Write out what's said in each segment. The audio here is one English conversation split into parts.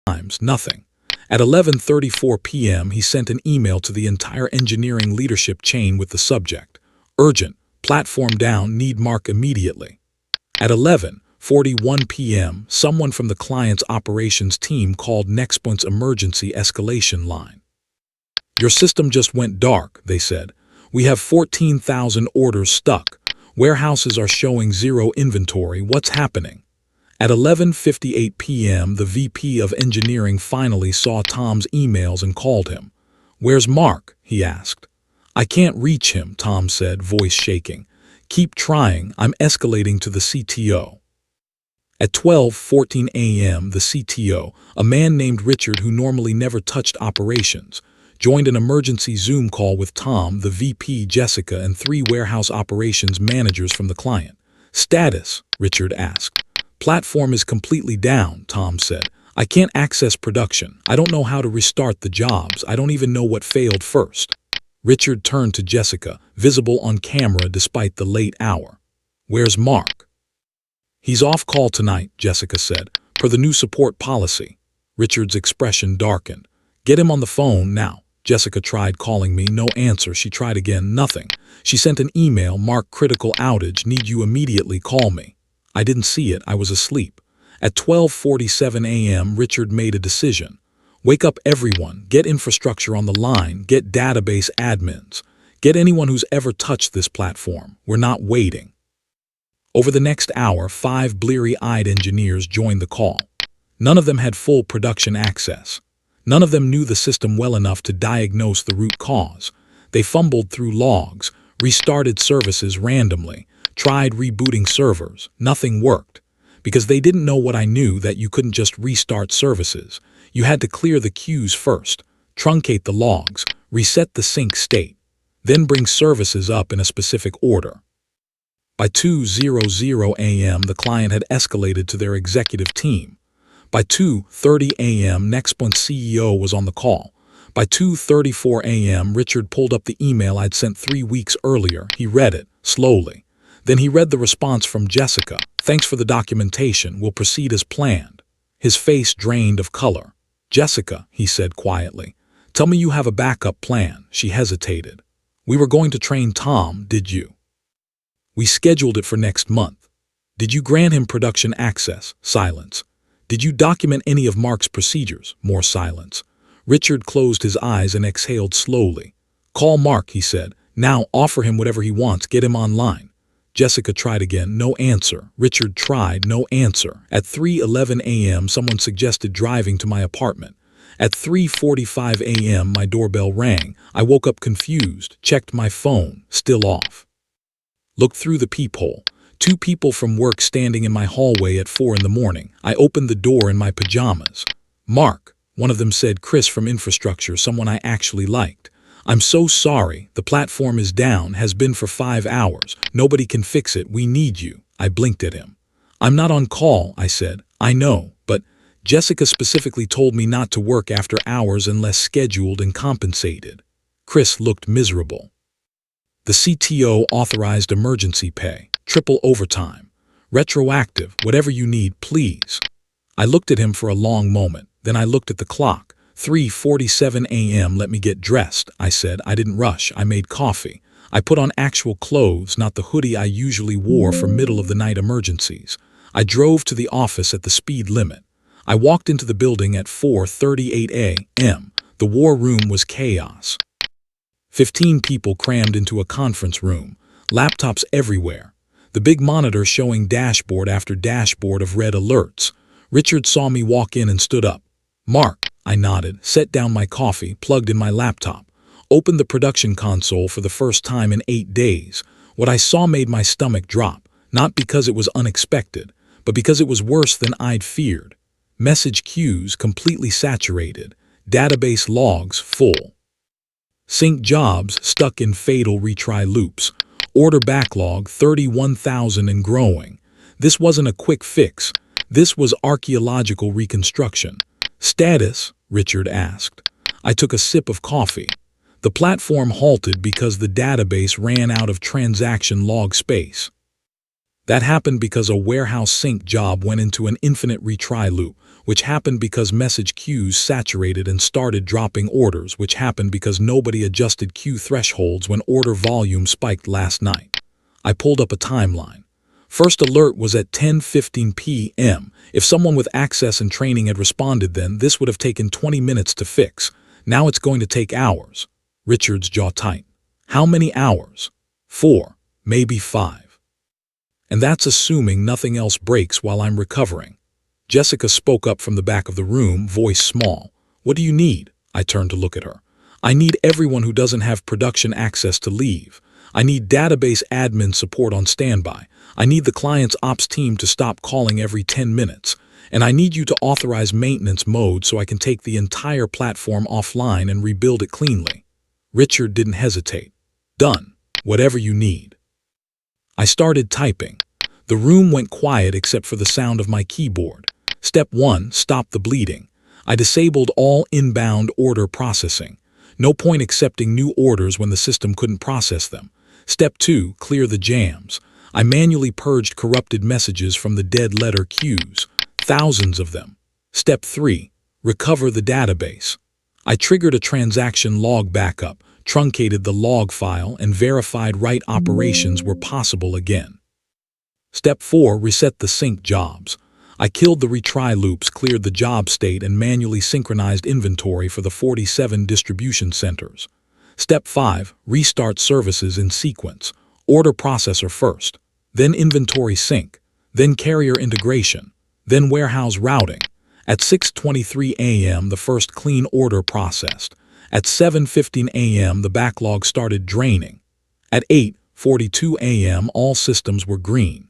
times, nothing. At 11:34 p.m., he sent an email to the entire engineering leadership chain with the subject, "Urgent, platform down, need Mark immediately." At 11:41 p.m., someone from the client's operations team called NextPoint's emergency escalation line. "Your system just went dark," they said. "We have 14,000 orders stuck. Warehouses are showing zero inventory. What's happening?" At 11:58 p.m., the VP of engineering finally saw Tom's emails and called him. "Where's Mark?" he asked. "I can't reach him," Tom said, voice shaking. "Keep trying. I'm escalating to the CTO." At 12:14 a.m., the CTO, a man named Richard who normally never touched operations, joined an emergency Zoom call with Tom, the VP, Jessica, and 3 warehouse operations managers from the client. "Status?" Richard asked. "Platform is completely down," Tom said. "I can't access production. I don't know how to restart the jobs. I don't even know what failed first." Richard turned to Jessica, visible on camera despite the late hour. "Where's Mark?" "He's off call tonight," Jessica said, "per the new support policy." Richard's expression darkened. "Get him on the phone now." Jessica tried calling me, no answer. She tried again, nothing. She sent an email, "Mark, critical outage, need you immediately, call me." I didn't see it, I was asleep. At 12:47 a.m., Richard made a decision. "Wake up everyone, get infrastructure on the line, get database admins, get anyone who's ever touched this platform. We're not waiting." Over the next hour, 5 bleary-eyed engineers joined the call. None of them had full production access. None of them knew the system well enough to diagnose the root cause. They fumbled through logs, restarted services randomly, tried rebooting servers. Nothing worked. Because they didn't know what I knew, that you couldn't just restart services. You had to clear the queues first, truncate the logs, reset the sync state, then bring services up in a specific order. By 2:00 a.m., the client had escalated to their executive team. By 2:30 a.m., NextPoint's CEO was on the call. By 2:34 a.m., Richard pulled up the email I'd sent 3 weeks earlier. He read it, slowly. Then he read the response from Jessica. "Thanks for the documentation. We'll proceed as planned." His face drained of color. "Jessica," he said quietly, "tell me you have a backup plan." She hesitated. "We were going to train Tom, did you?" "We scheduled it for next month." "Did you grant him production access?" Silence. "Did you document any of Mark's procedures?" More silence. Richard closed his eyes and exhaled slowly. "Call Mark," he said. "Now offer him whatever he wants. Get him online." Jessica tried again, no answer. Richard tried, no answer. At 3:11 a.m., someone suggested driving to my apartment. At 3:45 a.m., my doorbell rang. I woke up confused, checked my phone, still off. Looked through the peephole. 2 people from work standing in my hallway at 4 in the morning. I opened the door in my pajamas. "Mark," one of them said. "Chris from infrastructure, someone I actually liked. I'm so sorry, the platform is down, has been for 5 hours. Nobody can fix it, we need you." I blinked at him. "I'm not on call," I said. "I know, but Jessica specifically told me not to work after hours unless scheduled and compensated." Chris looked miserable. "The CTO authorized emergency pay, triple overtime, retroactive, whatever you need, please." I looked at him for a long moment, then I looked at the clock. 3:47 a.m. "Let me get dressed," I said. I didn't rush. I made coffee. I put on actual clothes, not the hoodie I usually wore for middle-of-the-night emergencies. I drove to the office at the speed limit. I walked into the building at 4:38 a.m. The war room was chaos. 15 people crammed into a conference room, laptops everywhere. The big monitor showing dashboard after dashboard of red alerts. Richard saw me walk in and stood up. "Mark," I nodded, set down my coffee, plugged in my laptop, opened the production console for the first time in 8 days. What I saw made my stomach drop, not because it was unexpected, but because it was worse than I'd feared. Message queues completely saturated, database logs full. Sync jobs stuck in fatal retry loops. Order backlog 31,000 and growing. This wasn't a quick fix. This was archaeological reconstruction. "Status?" Richard asked. I took a sip of coffee. The platform halted because the database ran out of transaction log space. That happened because a warehouse sync job went into an infinite retry loop. which happened because message queues saturated and started dropping orders, which happened because nobody adjusted queue thresholds when order volume spiked last night. I pulled up a timeline. First alert was at 10:15 p.m. If someone with access and training had responded then, this would have taken 20 minutes to fix. Now it's going to take hours. Richard's jaw tight. How many hours? 4, maybe 5. And that's assuming nothing else breaks while I'm recovering. Jessica spoke up from the back of the room, voice small. What do you need? I turned to look at her. I need everyone who doesn't have production access to leave. I need database admin support on standby. I need the client's ops team to stop calling every 10 minutes. And I need you to authorize maintenance mode so I can take the entire platform offline and rebuild it cleanly. Richard didn't hesitate. Done. Whatever you need. I started typing. The room went quiet except for the sound of my keyboard. Step 1, stop the bleeding. I disabled all inbound order processing. No point accepting new orders when the system couldn't process them. Step 2, clear the jams. I manually purged corrupted messages from the dead letter queues, thousands of them. Step 3, recover the database. I triggered a transaction log backup, truncated the log file, and verified write operations were possible again. Step 4, reset the sync jobs. I killed the retry loops, cleared the job state, and manually synchronized inventory for the 47 distribution centers. Step 5, restart services in sequence. Order processor first, then inventory sync, then carrier integration, then warehouse routing. At 6:23 a.m. the first clean order processed. At 7:15 a.m. the backlog started draining. At 8:42 a.m. all systems were green.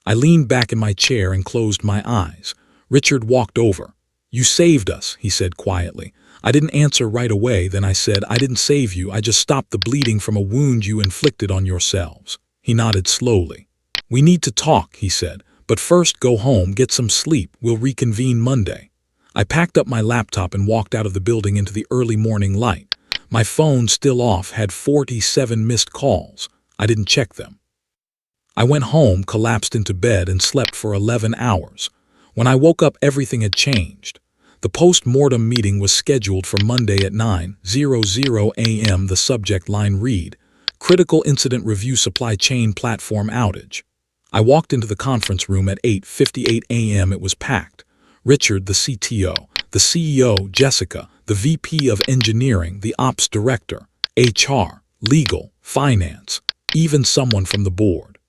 I leaned back in my chair and closed my eyes. Richard walked over. You saved us, he said quietly. I didn't answer right away. Then I said, I didn't save you. I just stopped the bleeding from a wound you inflicted on yourselves. He nodded slowly. We need to talk, he said. But first go home, get some sleep. We'll reconvene Monday. I packed up my laptop and walked out of the building into the early morning light. My phone, still off, had 47 missed calls. I didn't check them. I went home, collapsed into bed, and slept for 11 hours. When I woke up, everything had changed. The post-mortem meeting was scheduled for Monday at 9:00 a.m. The subject line read, Critical Incident Review Supply Chain Platform Outage. I walked into the conference room at 8:58 a.m. It was packed. Richard, the CTO, the CEO, Jessica, the VP of Engineering, the Ops Director, HR, Legal, Finance, even someone from the board.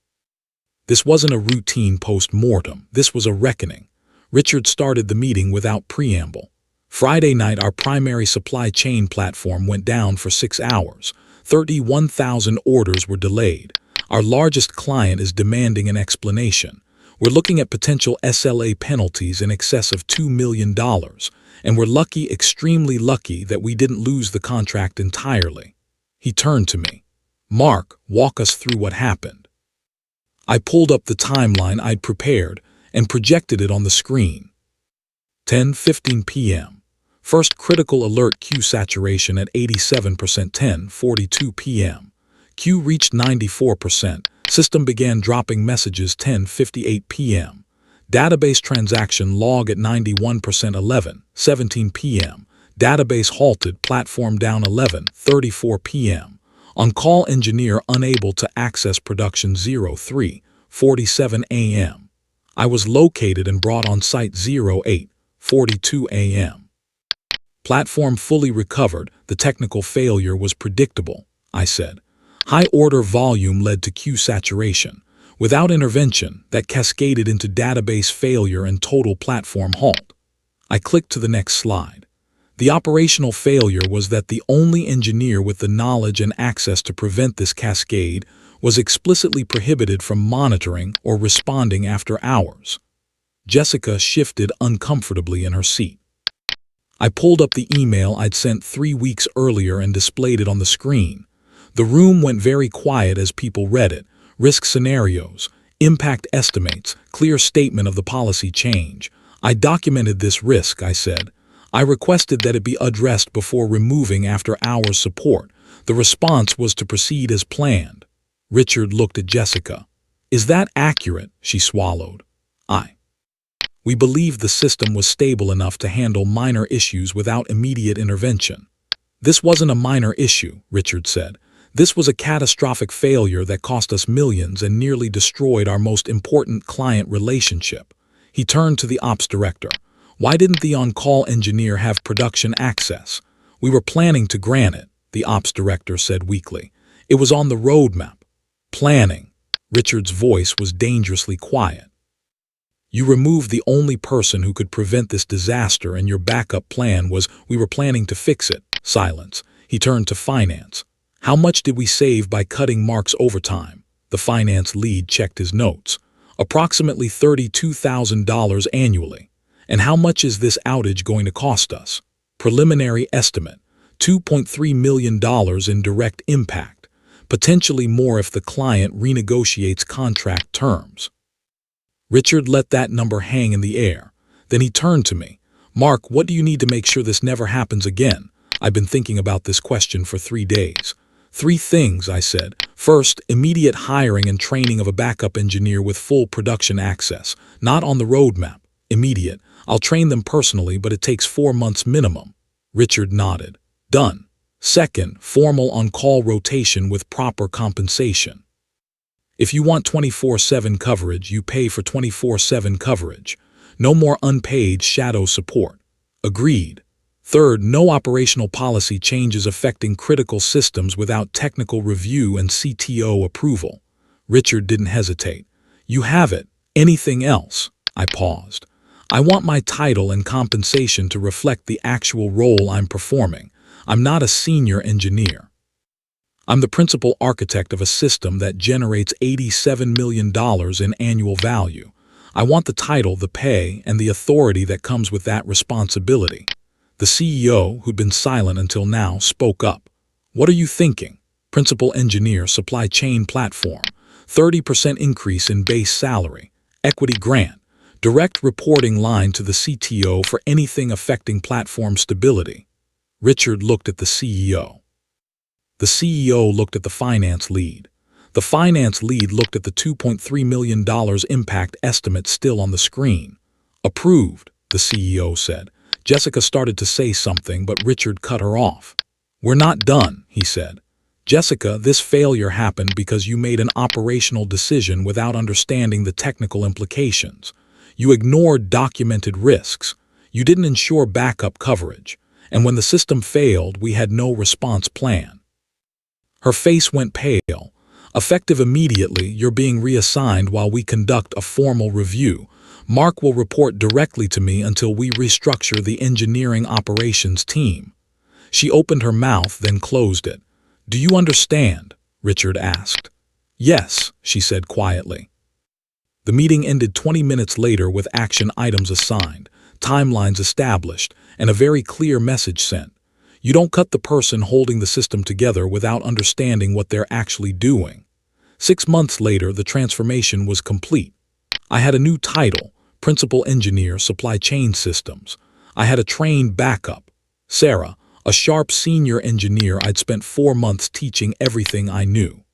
This wasn't a routine post-mortem. This was a reckoning. Richard started the meeting without preamble. Friday night, our primary supply chain platform went down for 6 hours. 31,000 orders were delayed. Our largest client is demanding an explanation. We're looking at potential SLA penalties in excess of $2 million, and we're lucky, extremely lucky, that we didn't lose the contract entirely. He turned to me. Mark, walk us through what happened. I pulled up the timeline I'd prepared and projected it on the screen. 10:15 p.m. First critical alert queue saturation at 87%. 10:42 p.m. Queue reached 94%. System began dropping messages. 10:58 p.m. Database transaction log at 91%. 11:17 p.m. Database halted. Platform down. 11:34 p.m. On-call engineer unable to access production. 03:47 a.m. I was located and brought on site. 08:42 a.m. Platform fully recovered. The technical failure was predictable, I said. High order volume led to queue saturation. Without intervention, that cascaded into database failure and total platform halt. I clicked to the next slide. The operational failure was that the only engineer with the knowledge and access to prevent this cascade was explicitly prohibited from monitoring or responding after hours. Jessica shifted uncomfortably in her seat. I pulled up the email I'd sent 3 weeks earlier and displayed it on the screen. The room went very quiet as people read it. Risk scenarios, impact estimates, clear statement of the policy change. I documented this risk, I said. I requested that it be addressed before removing after-hours support. The response was to proceed as planned. Richard looked at Jessica. Is that accurate? She swallowed. We believed the system was stable enough to handle minor issues without immediate intervention. This wasn't a minor issue, Richard said. This was a catastrophic failure that cost us millions and nearly destroyed our most important client relationship. He turned to the ops director. Why didn't the on-call engineer have production access? We were planning to grant it, the ops director said weakly. It was on the roadmap. Planning. Richard's voice was dangerously quiet. You removed the only person who could prevent this disaster, and your backup plan was we were planning to fix it. Silence. He turned to finance. How much did we save by cutting Mark's overtime? The finance lead checked his notes. Approximately $32,000 annually. And how much is this outage going to cost us? Preliminary estimate, $2.3 million in direct impact, potentially more if the client renegotiates contract terms. Richard let that number hang in the air. Then he turned to me. Mark, what do you need to make sure this never happens again? I've been thinking about this question for 3 days. 3 things, I said. First, immediate hiring and training of a backup engineer with full production access, not on the roadmap. Immediate. I'll train them personally, but it takes 4 months minimum. Richard nodded. Done. Second, formal on-call rotation with proper compensation. If you want 24/7 coverage, you pay for 24/7 coverage. No more unpaid shadow support. Agreed. Third, no operational policy changes affecting critical systems without technical review and CTO approval. Richard didn't hesitate. You have it. Anything else? I paused. I want my title and compensation to reflect the actual role I'm performing. I'm not a senior engineer. I'm the principal architect of a system that generates $87 million in annual value. I want the title, the pay, and the authority that comes with that responsibility. The CEO, who'd been silent until now, spoke up. What are you thinking? Principal engineer, supply chain platform, 30% increase in base salary, equity grant, direct reporting line to the CTO for anything affecting platform stability. Richard looked at the CEO. The CEO looked at the finance lead. The finance lead looked at the $2.3 million impact estimate still on the screen. Approved, the CEO said. Jessica started to say something, but Richard cut her off. We're not done, he said. Jessica, this failure happened because you made an operational decision without understanding the technical implications. You ignored documented risks. You didn't ensure backup coverage. And when the system failed, we had no response plan. Her face went pale. Effective immediately, you're being reassigned while we conduct a formal review. Mark will report directly to me until we restructure the engineering operations team. She opened her mouth, then closed it. Do you understand? Richard asked. Yes, she said quietly. The meeting ended 20 minutes later with action items assigned, timelines established, and a very clear message sent. You don't cut the person holding the system together without understanding what they're actually doing. 6 months later, the transformation was complete. I had a new title, Principal Engineer, Supply Chain Systems. I had a trained backup, Sarah, a sharp senior engineer I'd spent 4 months teaching everything I knew.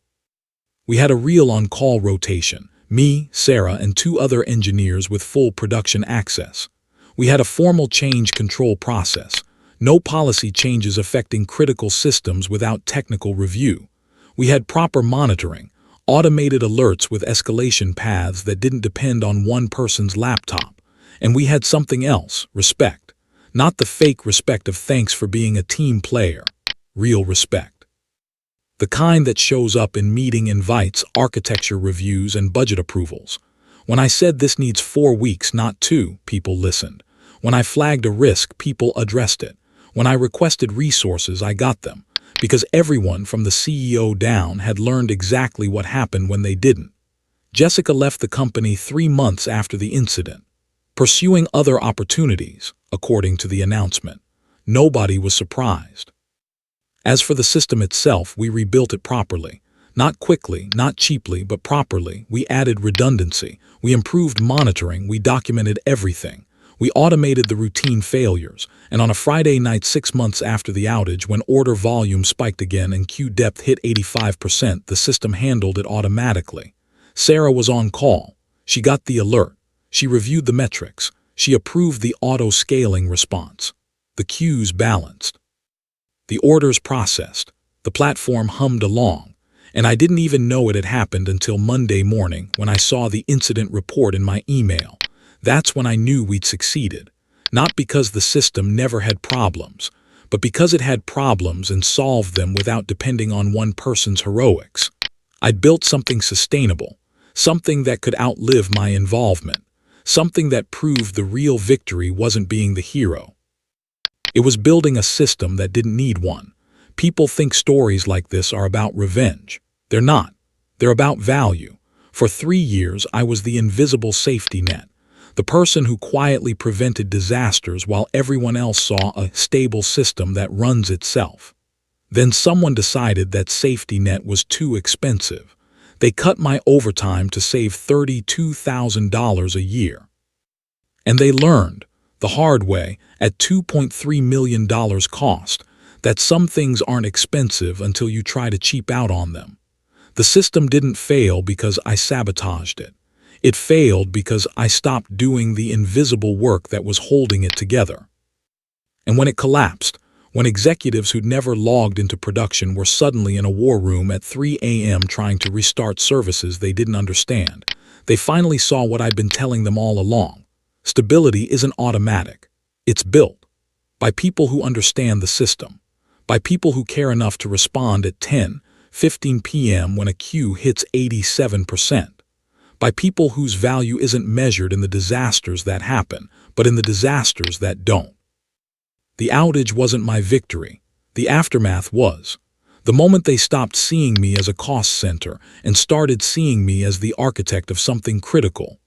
We had a real on-call rotation, me, Sarah, and 2 other engineers with full production access. We had a formal change control process. No policy changes affecting critical systems without technical review. We had proper monitoring, automated alerts with escalation paths that didn't depend on one person's laptop. And we had something else, respect. Not the fake respect of thanks for being a team player. Real respect. The kind that shows up in meeting invites, architecture reviews, and budget approvals. When I said this needs 4 weeks, not 2, people listened. When I flagged a risk, people addressed it. When I requested resources, I got them, because everyone from the CEO down had learned exactly what happened when they didn't. Jessica left the company 3 months after the incident, pursuing other opportunities, according to the announcement. Nobody was surprised. As for the system itself, we rebuilt it properly. Not quickly, not cheaply, but properly. We added redundancy. We improved monitoring. We documented everything. We automated the routine failures, and on a Friday night 6 months after the outage, when order volume spiked again and queue depth hit 85%, the system handled it automatically. Sarah was on call. She got the alert. She reviewed the metrics. She approved the auto-scaling response. The queues balanced. The orders processed. The platform hummed along. And I didn't even know it had happened until Monday morning when I saw the incident report in my email. That's when I knew we'd succeeded. Not because the system never had problems, but because it had problems and solved them without depending on one person's heroics. I'd built something sustainable, something that could outlive my involvement, something that proved the real victory wasn't being the hero. It was building a system that didn't need one. People think stories like this are about revenge. They're not. They're about value. For 3 years, I was the invisible safety net, the person who quietly prevented disasters while everyone else saw a stable system that runs itself. Then someone decided that safety net was too expensive. They cut my overtime to save $32,000 a year. And they learned, the hard way, at $2.3 million cost, that some things aren't expensive until you try to cheap out on them. The system didn't fail because I sabotaged it. It failed because I stopped doing the invisible work that was holding it together. And when it collapsed, when executives who'd never logged into production were suddenly in a war room at 3 a.m. trying to restart services they didn't understand, they finally saw what I'd been telling them all along. Stability isn't automatic. It's built by people who understand the system, by people who care enough to respond at 10:15 p.m. when a queue hits 87%, by people whose value isn't measured in the disasters that happen, but in the disasters that don't. The outage wasn't my victory. The aftermath was. The moment they stopped seeing me as a cost center and started seeing me as the architect of something critical.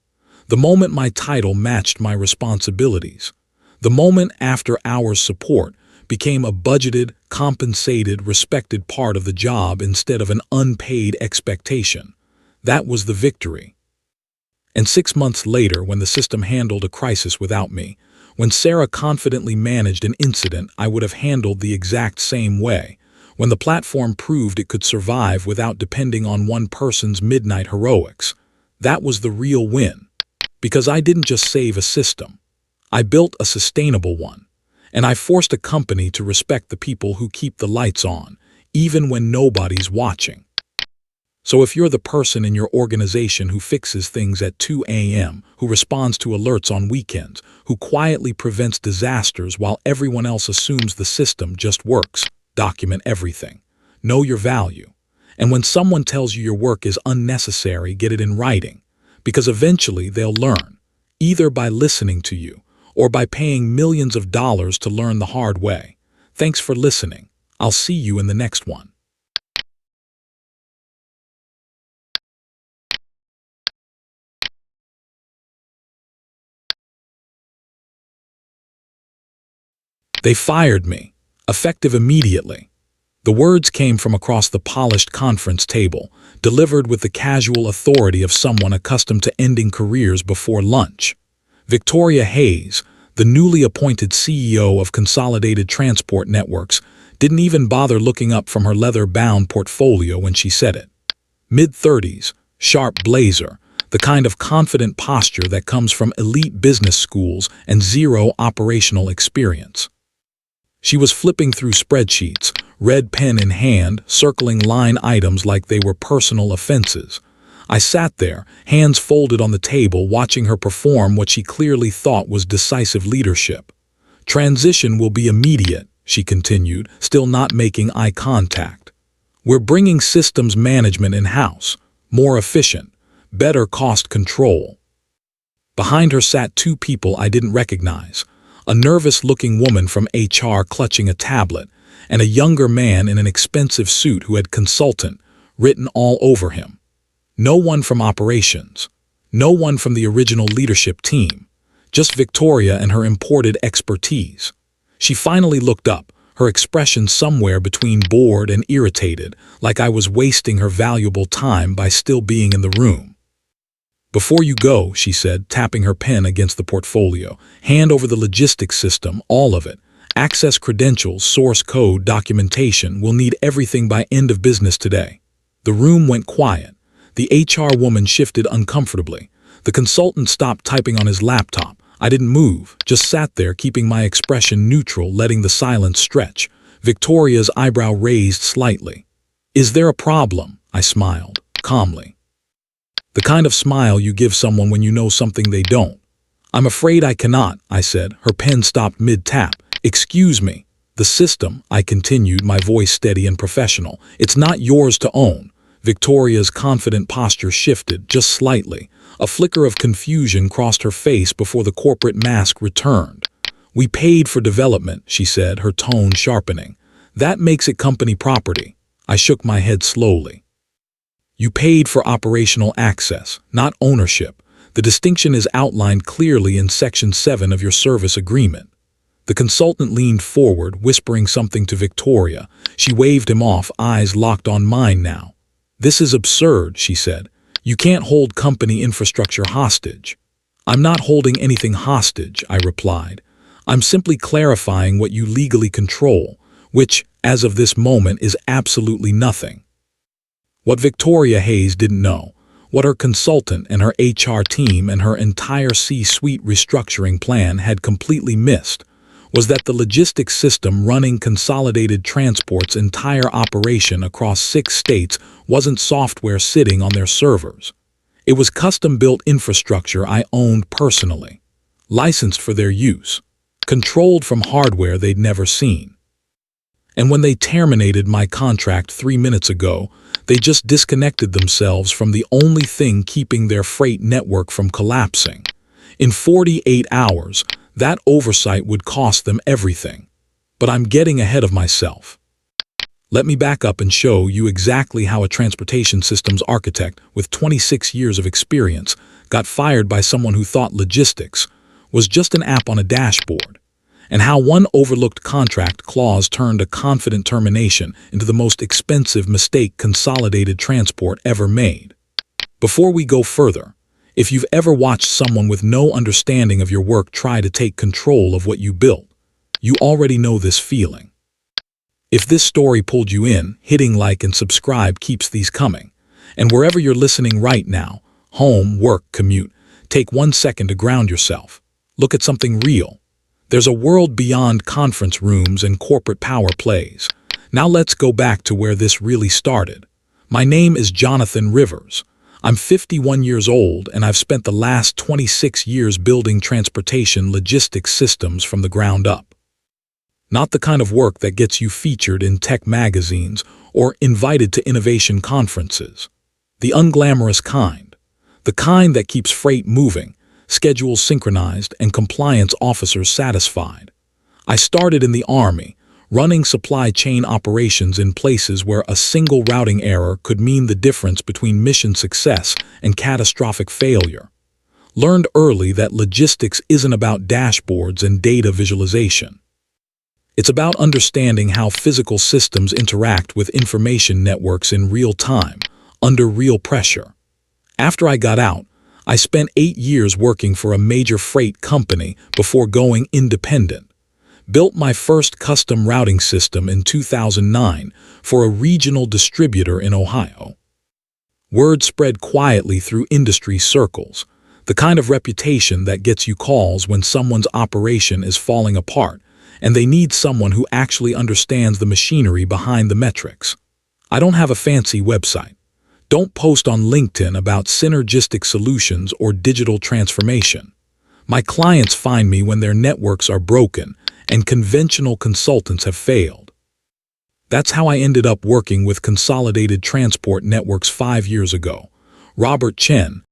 The moment my title matched my responsibilities. The moment after-hours support became a budgeted, compensated, respected part of the job instead of an unpaid expectation. That was the victory. And 6 months later, when the system handled a crisis without me, when Sarah confidently managed an incident I would have handled the exact same way, when the platform proved it could survive without depending on one person's midnight heroics, that was the real win. Because I didn't just save a system. I built a sustainable one. And I forced a company to respect the people who keep the lights on, even when nobody's watching. So if you're the person in your organization who fixes things at 2 a.m., who responds to alerts on weekends, who quietly prevents disasters while everyone else assumes the system just works, document everything. Know your value. And when someone tells you your work is unnecessary, get it in writing. Because eventually they'll learn, either by listening to you or by paying millions of dollars to learn the hard way. Thanks for listening. I'll see you in the next one. They fired me, effective immediately. The words came from across the polished conference table, delivered with the casual authority of someone accustomed to ending careers before lunch. Victoria Hayes, the newly appointed CEO of Consolidated Transport Networks, didn't even bother looking up from her leather-bound portfolio when she said it. Mid-30s, sharp blazer, the kind of confident posture that comes from elite business schools and zero operational experience. She was flipping through spreadsheets, red pen in hand, circling line items like they were personal offenses. I sat there, hands folded on the table, watching her perform what she clearly thought was decisive leadership. Transition will be immediate, she continued, still not making eye contact. We're bringing systems management in-house, more efficient, better cost control. Behind her sat 2 people I didn't recognize. A nervous-looking woman from HR clutching a tablet, and a younger man in an expensive suit who had consultant written all over him. No one from operations. No one from the original leadership team. Just Victoria and her imported expertise. She finally looked up, her expression somewhere between bored and irritated, like I was wasting her valuable time by still being in the room. Before you go, she said, tapping her pen against the portfolio, hand over the logistics system, all of it. Access credentials, source code, documentation. We'll need everything by end of business today. The room went quiet. The HR woman shifted uncomfortably. The consultant stopped typing on his laptop, I didn't move, just sat there keeping my expression neutral, letting the silence stretch. Victoria's eyebrow raised slightly. "Is there a problem?" I smiled, calmly. The kind of smile you give someone when you know something they don't. "I'm afraid I cannot," I said. Her pen stopped mid-tap. "Excuse me. The system," I continued, my voice steady and professional. "It's not yours to own." Victoria's confident posture shifted, just slightly. A flicker of confusion crossed her face before the corporate mask returned. "We paid for development," she said, her tone sharpening. "That makes it company property." I shook my head slowly. "You paid for operational access, not ownership. The distinction is outlined clearly in Section 7 of your service agreement." The consultant leaned forward, whispering something to Victoria. She waved him off, eyes locked on mine now. "This is absurd," she said. "You can't hold company infrastructure hostage." "I'm not holding anything hostage," I replied. "I'm simply clarifying what you legally control, which, as of this moment, is absolutely nothing." What Victoria Hayes didn't know, what her consultant and her HR team and her entire C-suite restructuring plan had completely missed, was that the logistics system running Consolidated Transport's entire operation across 6 states wasn't software sitting on their servers. It was custom-built infrastructure I owned personally, licensed for their use, controlled from hardware they'd never seen. And when they terminated my contract 3 minutes ago, they just disconnected themselves from the only thing keeping their freight network from collapsing. In 48 hours, that oversight would cost them everything. But I'm getting ahead of myself. Let me back up and show you exactly how a transportation systems architect with 26 years of experience got fired by someone who thought logistics was just an app on a dashboard, and how one overlooked contract clause turned a confident termination into the most expensive mistake Consolidated Transport ever made. Before we go further, if you've ever watched someone with no understanding of your work try to take control of what you built, you already know this feeling. If this story pulled you in, hitting like and subscribe keeps these coming. And wherever you're listening right now, home, work, commute, take 1 second to ground yourself. Look at something real. There's a world beyond conference rooms and corporate power plays. Now let's go back to where this really started. My name is Jonathan Rivers. I'm 51 years old, and I've spent the last 26 years building transportation logistics systems from the ground up. Not the kind of work that gets you featured in tech magazines or invited to innovation conferences. The unglamorous kind. The kind that keeps freight moving, schedules synchronized, and compliance officers satisfied. I started in the Army, running supply chain operations in places where a single routing error could mean the difference between mission success and catastrophic failure. Learned early that logistics isn't about dashboards and data visualization. It's about understanding how physical systems interact with information networks in real time, under real pressure. After I got out, I spent 8 years working for a major freight company before going independent. Built my first custom routing system in 2009 for a regional distributor in Ohio. Word spread quietly through industry circles, the kind of reputation that gets you calls when someone's operation is falling apart and they need someone who actually understands the machinery behind the metrics. I don't have a fancy website. Don't post on LinkedIn about synergistic solutions or digital transformation. My clients find me when their networks are broken and conventional consultants have failed. That's how I ended up working with Consolidated Transport Networks 5 years ago. Robert Chen,